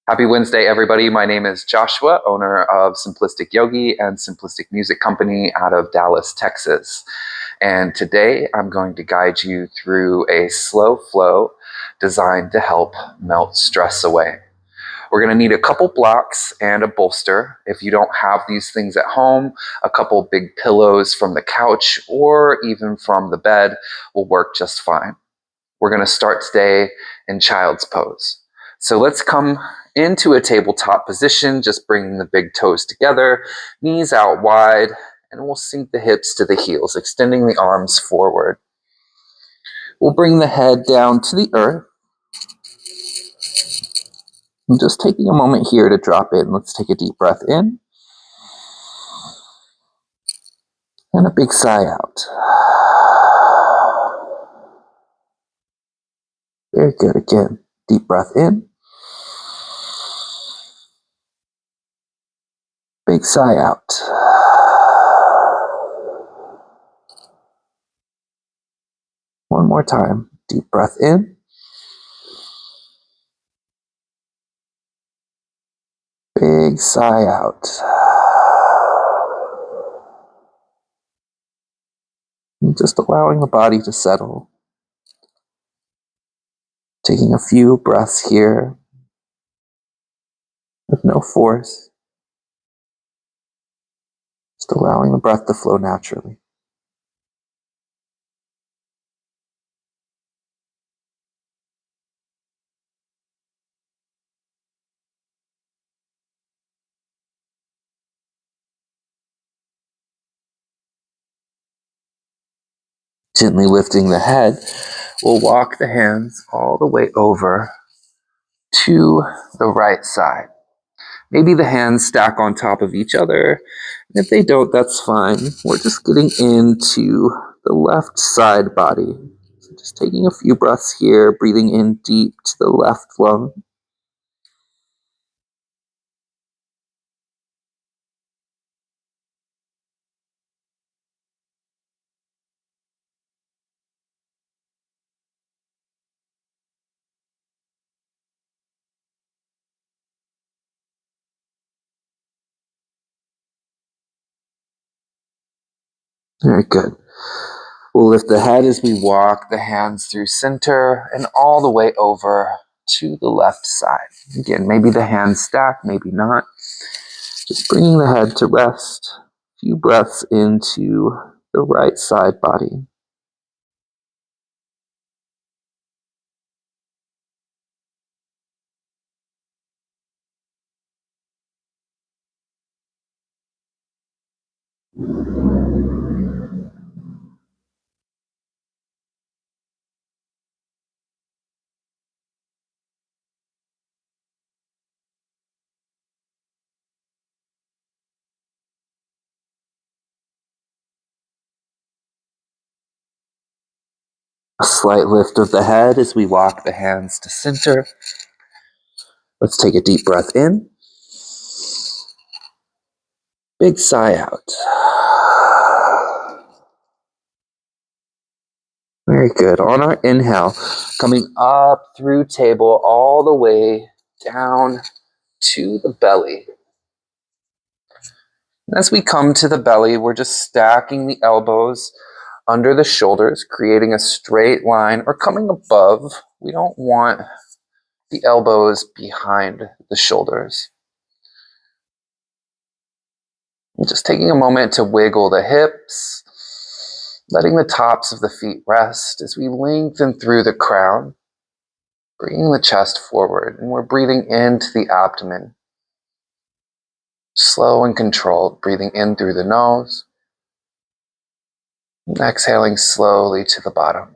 Happy Wednesday, everybody. My name is Joshua, owner of Simplistic Yogi and Simplistic Music Company out of Dallas, Texas. And today I'm going to guide you through a slow flow designed to help melt stress away. We're going to need a couple blocks and a bolster. If you don't have these things at home, a couple big pillows from the couch or even from the bed will work just fine. We're going to start today in child's pose. So let's come into a tabletop position, just bringing the big toes together, knees out wide, and we'll sink the hips to the heels, extending the arms forward. We'll bring the head down to the earth. I'm just taking a moment here to drop in. Let's take a deep breath in. And a big sigh out. Very good. Again, deep breath in. Big sigh out. One more time. Deep breath in. Big sigh out. And just allowing the body to settle. Taking a few breaths here with no force. Just allowing the breath to flow naturally. Gently lifting the head, we'll walk the hands all the way over to the right side. Maybe the hands stack on top of each other. And if they don't, that's fine. We're just getting into the left side body. So just taking a few breaths here, breathing in deep to the left lung. Very good. We'll lift the head as we walk the hands through center and all the way over to the left side. Again, maybe the hands stack, maybe not. Just bringing the head to rest. A few breaths into the right side body. A slight lift of the head as we walk the hands to center. Let's take a deep breath in. Big sigh out. Very good. On our inhale, coming up through table all the way down to the belly. And as we come to the belly, we're just stacking the elbows under the shoulders, creating a straight line or coming above. We don't want the elbows behind the shoulders. And just taking a moment to wiggle the hips, letting the tops of the feet rest as we lengthen through the crown, bringing the chest forward, and we're breathing into the abdomen. Slow and controlled, breathing in through the nose, and exhaling slowly to the bottom.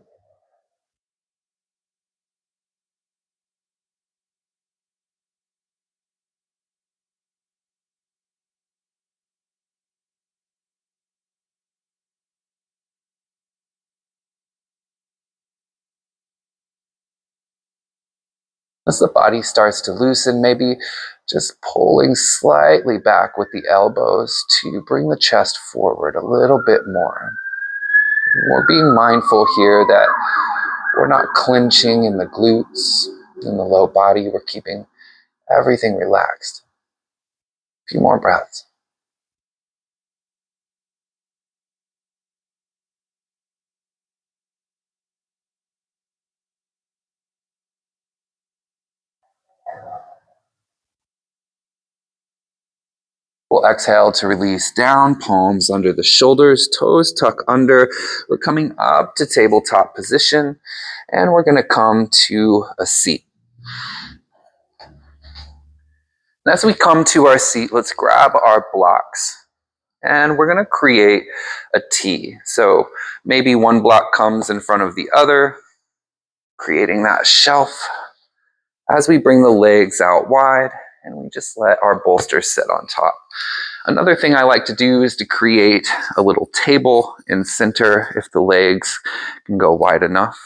As the body starts to loosen, maybe just pulling slightly back with the elbows to bring the chest forward a little bit more. We're being mindful here that we're not clenching in the glutes, in the low body. We're keeping everything relaxed. A few more breaths. We'll exhale to release down, palms under the shoulders, toes tuck under. We're coming up to tabletop position, and we're going to come to a seat. And as we come to our seat, let's grab our blocks, and we're going to create a T. So maybe one block comes in front of the other, creating that shelf. As we bring the legs out wide, and we just let our bolster sit on top. Another thing I like to do is to create a little table in center if the legs can go wide enough.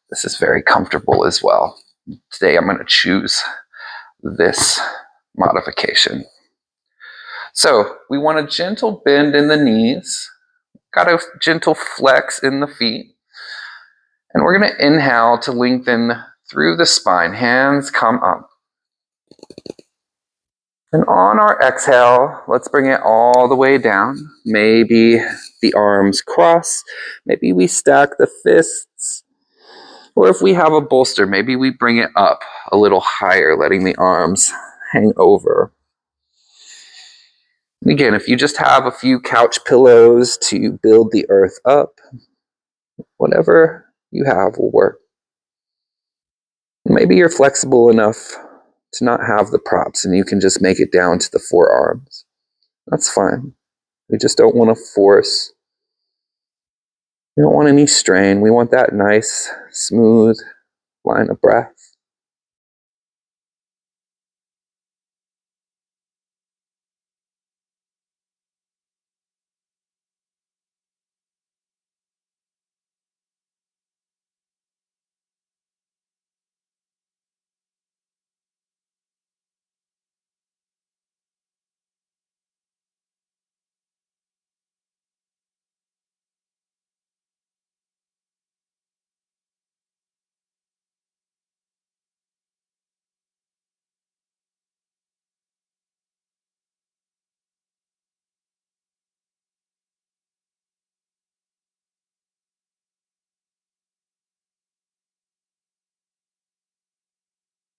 This is very comfortable as well. Today I'm going to choose this modification. So we want a gentle bend in the knees, got a gentle flex in the feet, and we're going to inhale to lengthen through the spine. Hands come up. And on our exhale, let's bring it all the way down. Maybe the arms cross. Maybe we stack the fists. Or if we have a bolster, maybe we bring it up a little higher, letting the arms hang over. And again, if you just have a few couch pillows to build the earth up, whatever you have will work. Maybe you're flexible enough to not have the props and you can just make it down to the forearms. That's fine. We just don't want to force. We don't want any strain. We want that nice, smooth line of breath.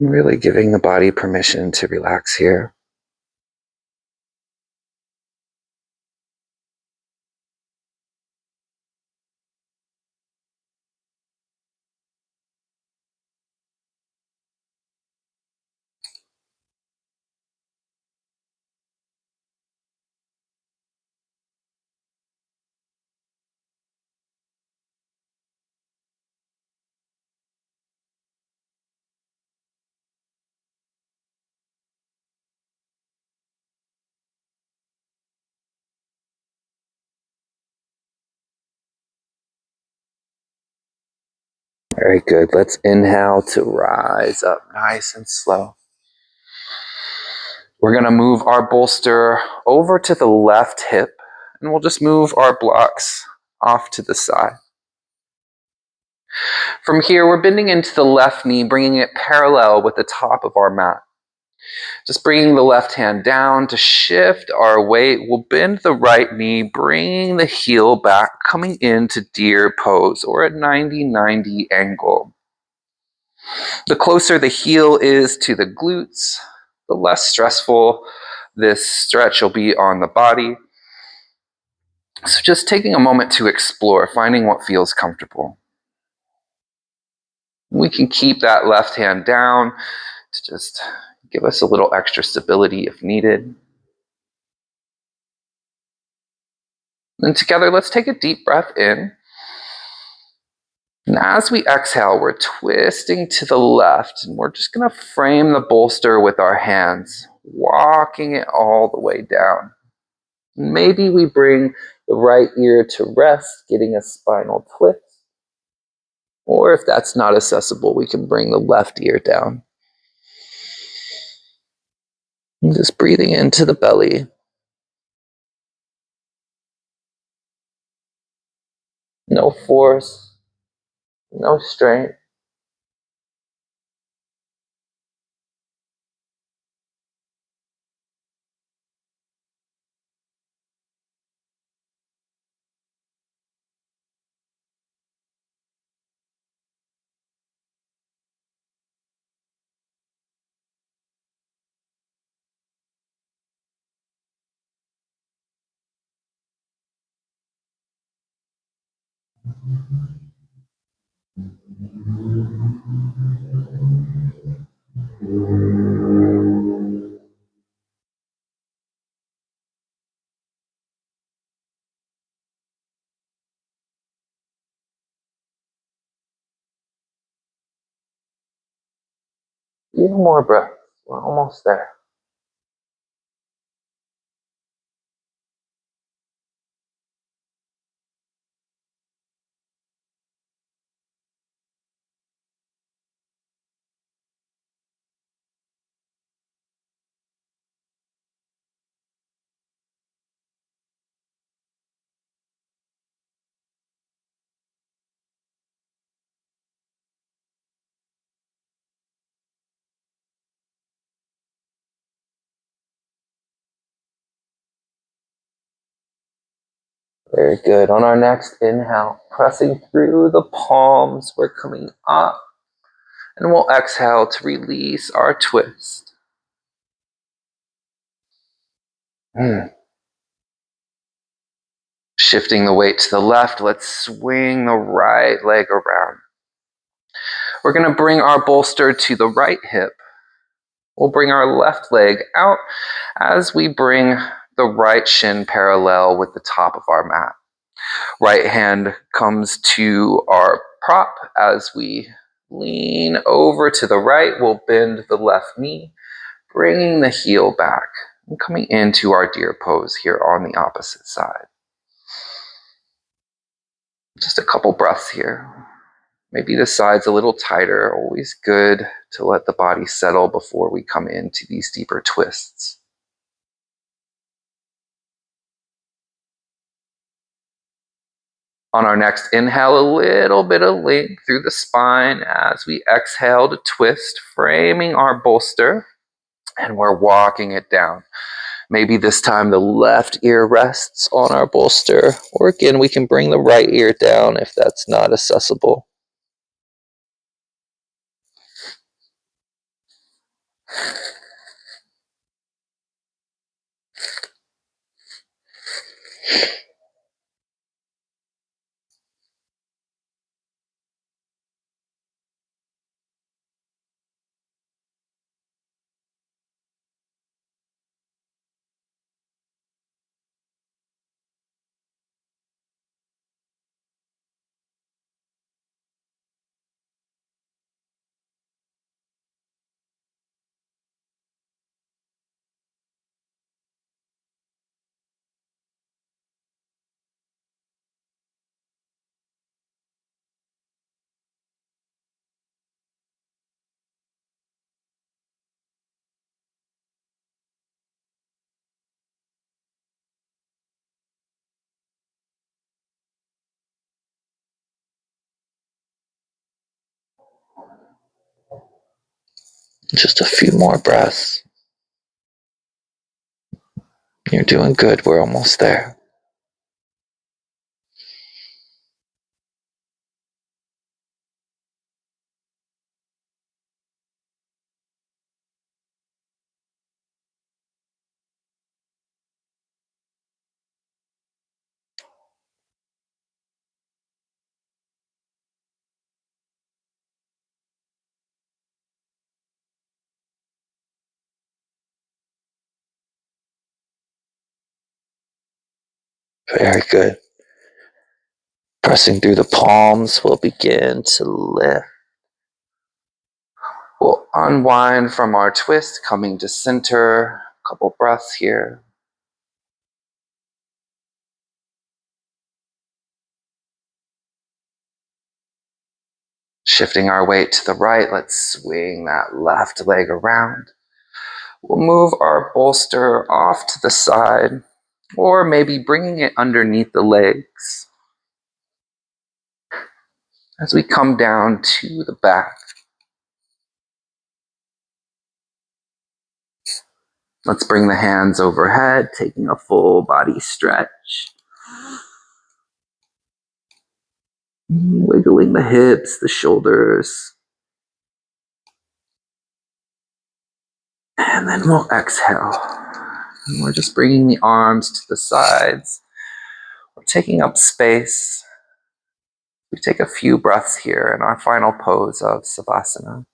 Really giving the body permission to relax here. Very good. Let's inhale to rise up nice and slow. We're going to move our bolster over to the left hip, and we'll just move our blocks off to the side. From here, we're bending into the left knee, bringing it parallel with the top of our mat. Just bringing the left hand down to shift our weight. We'll bend the right knee, bringing the heel back, coming into deer pose or a 90-90 angle. The closer the heel is to the glutes, the less stressful this stretch will be on the body. So just taking a moment to explore, finding what feels comfortable. We can keep that left hand down to just give us a little extra stability if needed. And together, let's take a deep breath in. And as we exhale, we're twisting to the left, and we're just going to frame the bolster with our hands, walking it all the way down. Maybe we bring the right ear to rest, getting a spinal twist. Or if that's not accessible, we can bring the left ear down. And just breathing into the belly. No force, no strength. Few more breaths. We're almost there. Very good. On our next inhale, pressing through the palms, we're coming up, and we'll exhale to release our twist. Shifting the weight to the left, let's swing the right leg around. We're going to bring our bolster to the right hip. We'll bring our left leg out as we bring the right shin parallel with the top of our mat. Right hand comes to our prop as we lean over to the right. We'll bend the left knee, bringing the heel back and coming into our deer pose here on the opposite side. Just a couple breaths here. Maybe the sides a little tighter. Always good to let the body settle before we come into these deeper twists. On our next inhale, a little bit of length through the spine as we exhale to twist, framing our bolster, and we're walking it down. Maybe this time the left ear rests on our bolster, or again, we can bring the right ear down if that's not accessible. Just a few more breaths. You're doing good. We're almost there. Very good. Pressing through the palms, we'll begin to lift. We'll unwind from our twist, coming to center. A couple breaths here. Shifting our weight to the right, let's swing that left leg around. We'll move our bolster off to the side, or maybe bringing it underneath the legs as we come down to the back. Let's bring the hands overhead, taking a full body stretch. Wiggling the hips, the shoulders. And then we'll exhale. And we're just bringing the arms to the sides. We're taking up space. We take a few breaths here in our final pose of Savasana.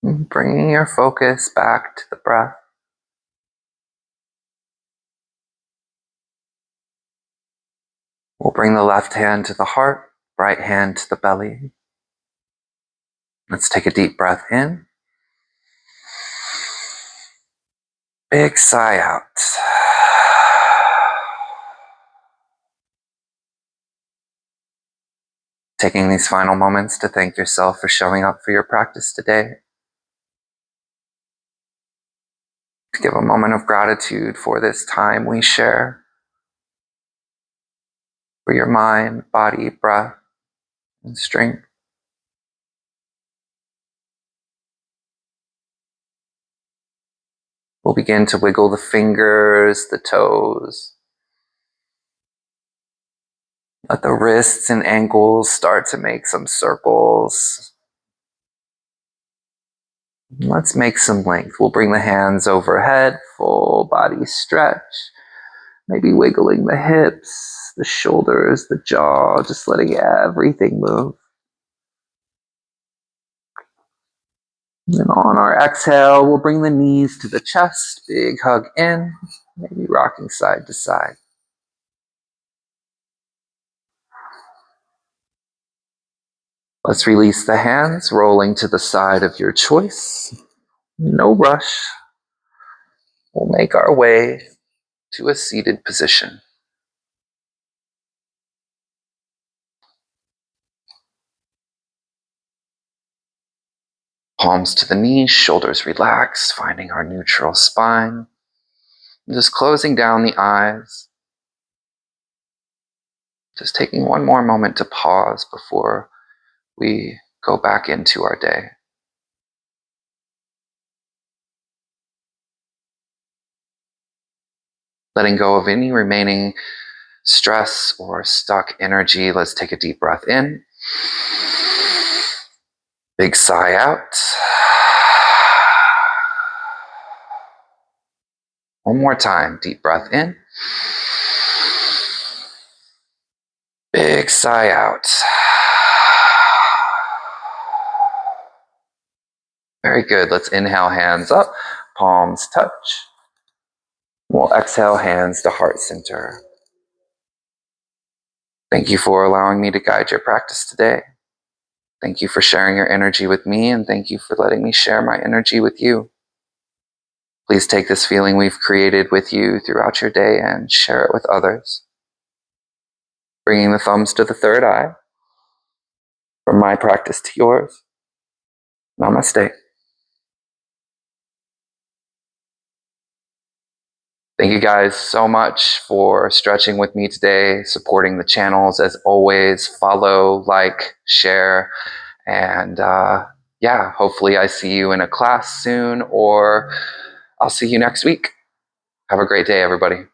Bringing your focus back to the breath. We'll bring the left hand to the heart, right hand to the belly. Let's take a deep breath in. Big sigh out. Taking these final moments to thank yourself for showing up for your practice today. To give a moment of gratitude for this time we share. For your mind, body, breath, and strength. We'll begin to wiggle the fingers, the toes. Let the wrists and ankles start to make some circles. Let's make some length. We'll bring the hands overhead, full body stretch. Maybe wiggling the hips, the shoulders, the jaw, just letting everything move. And on our exhale, we'll bring the knees to the chest, big hug in, maybe rocking side to side. Let's release the hands, rolling to the side of your choice. No rush. We'll make our way to a seated position. Palms to the knees, shoulders relaxed, finding our neutral spine. Just closing down the eyes. Just taking one more moment to pause before we go back into our day. Letting go of any remaining stress or stuck energy. Let's take a deep breath in. Big sigh out. One more time, deep breath in. Big sigh out. Very good. Let's inhale, hands up, palms touch. We'll exhale, hands to heart center. Thank you for allowing me to guide your practice today. Thank you for sharing your energy with me, and thank you for letting me share my energy with you. Please take this feeling we've created with you throughout your day and share it with others. Bringing the thumbs to the third eye. From my practice to yours. Namaste. Thank you guys so much for stretching with me today, supporting the channels as always. Follow, like, share, and hopefully I see you in a class soon, or I'll see you next week. Have a great day, everybody.